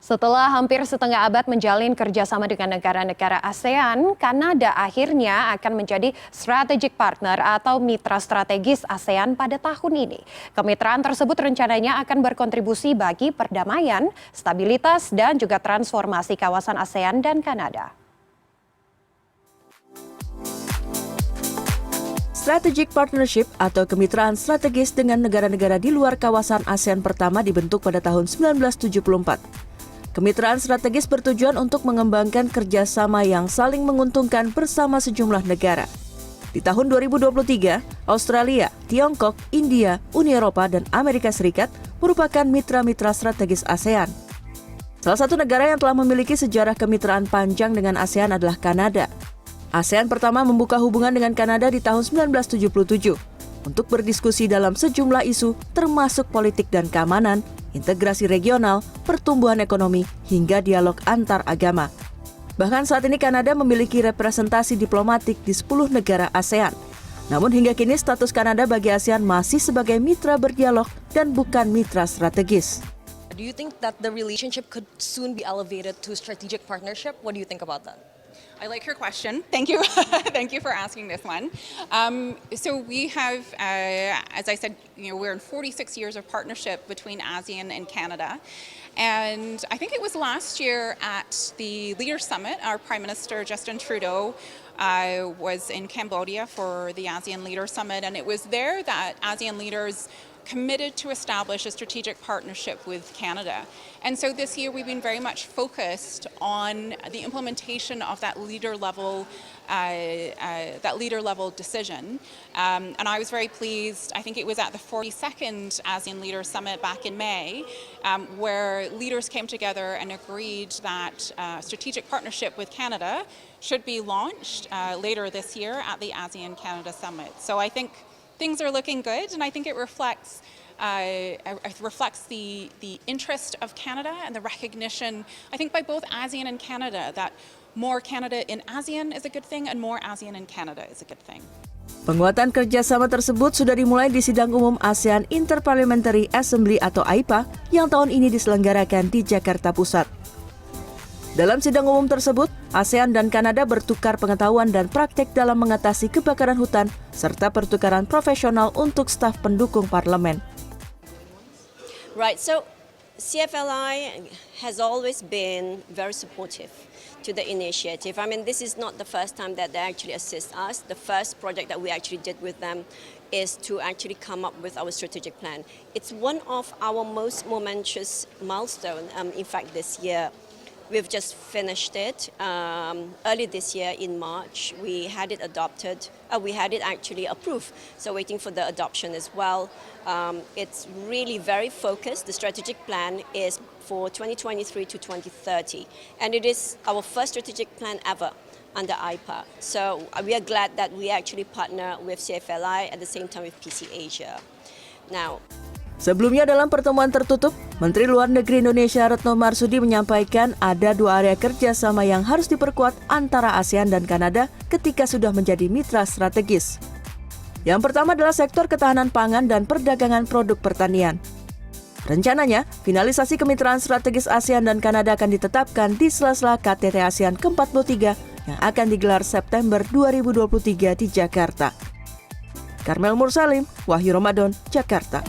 Setelah hampir setengah abad menjalin kerjasama dengan negara-negara ASEAN, Kanada akhirnya akan menjadi strategic partner atau mitra strategis ASEAN pada tahun ini. Kemitraan tersebut rencananya akan berkontribusi bagi perdamaian, stabilitas, dan juga transformasi kawasan ASEAN dan Kanada. Strategic Partnership atau kemitraan strategis dengan negara-negara di luar kawasan ASEAN pertama dibentuk pada tahun 1974. Kemitraan strategis bertujuan untuk mengembangkan kerjasama yang saling menguntungkan bersama sejumlah negara. Di tahun 2023, Australia, Tiongkok, India, Uni Eropa, dan Amerika Serikat merupakan mitra-mitra strategis ASEAN. Salah satu negara yang telah memiliki sejarah kemitraan panjang dengan ASEAN adalah Kanada. ASEAN pertama membuka hubungan dengan Kanada di tahun 1977 untuk berdiskusi dalam sejumlah isu termasuk politik dan keamanan, integrasi regional, pertumbuhan ekonomi, hingga dialog antar agama. Bahkan saat ini Kanada memiliki representasi diplomatik di 10 negara ASEAN. Namun hingga kini status Kanada bagi ASEAN masih sebagai mitra berdialog dan bukan mitra strategis. Do you think that the relationship could soon be elevated to strategic partnership? What do you think about that? I like her question. Thank you. Thank you for asking this one. So we have, as I said, we're in 46 years of partnership between ASEAN and Canada. And I think it was last year at the Leaders Summit, our Prime Minister Justin Trudeau was in Cambodia for the ASEAN Leaders Summit. And it was there that ASEAN leaders committed to establish a strategic partnership with Canada. And so this year we've been very much focused on the implementation of that leader level decision. And I was very pleased, I think it was at the 42nd ASEAN Leaders Summit back in May, where leaders came together and agreed that strategic partnership with Canada should be launched later this year at the ASEAN Canada Summit. So I think things are looking good, and I think it reflects the interest of Canada and the recognition, I think, by both ASEAN and Canada that more Canada in ASEAN is a good thing and more ASEAN in Canada is a good thing. Penguatan kerjasama tersebut sudah dimulai di Sidang Umum ASEAN Interparliamentary Assembly atau AIPA yang tahun ini diselenggarakan di Jakarta Pusat. Dalam sidang umum tersebut, ASEAN dan Kanada bertukar pengetahuan dan praktek dalam mengatasi kebakaran hutan serta pertukaran profesional untuk staf pendukung parlemen. Right, so CFLI has always been very supportive to the initiative. I mean, this is not the first time that they actually assist us. The first project that we actually did with them is to actually come up with our strategic plan. It's one of our most momentous milestones, in fact, this year. We've just finished it early this year in March. We had it adopted. We had it actually approved. So waiting for the adoption as well. It's really very focused. The strategic plan is for 2023 to 2030. And it is our first strategic plan ever under AIPA. So we are glad that we actually partner with CFLI at the same time with PC Asia. Now, sebelumnya dalam pertemuan tertutup, Menteri Luar Negeri Indonesia Retno Marsudi menyampaikan ada dua area kerjasama yang harus diperkuat antara ASEAN dan Kanada ketika sudah menjadi mitra strategis. Yang pertama adalah sektor ketahanan pangan dan perdagangan produk pertanian. Rencananya, finalisasi kemitraan strategis ASEAN dan Kanada akan ditetapkan di sela-sela KTT ASEAN ke-43 yang akan digelar September 2023 di Jakarta. Karmel Mursalim, Wahyu Ramadan, Jakarta.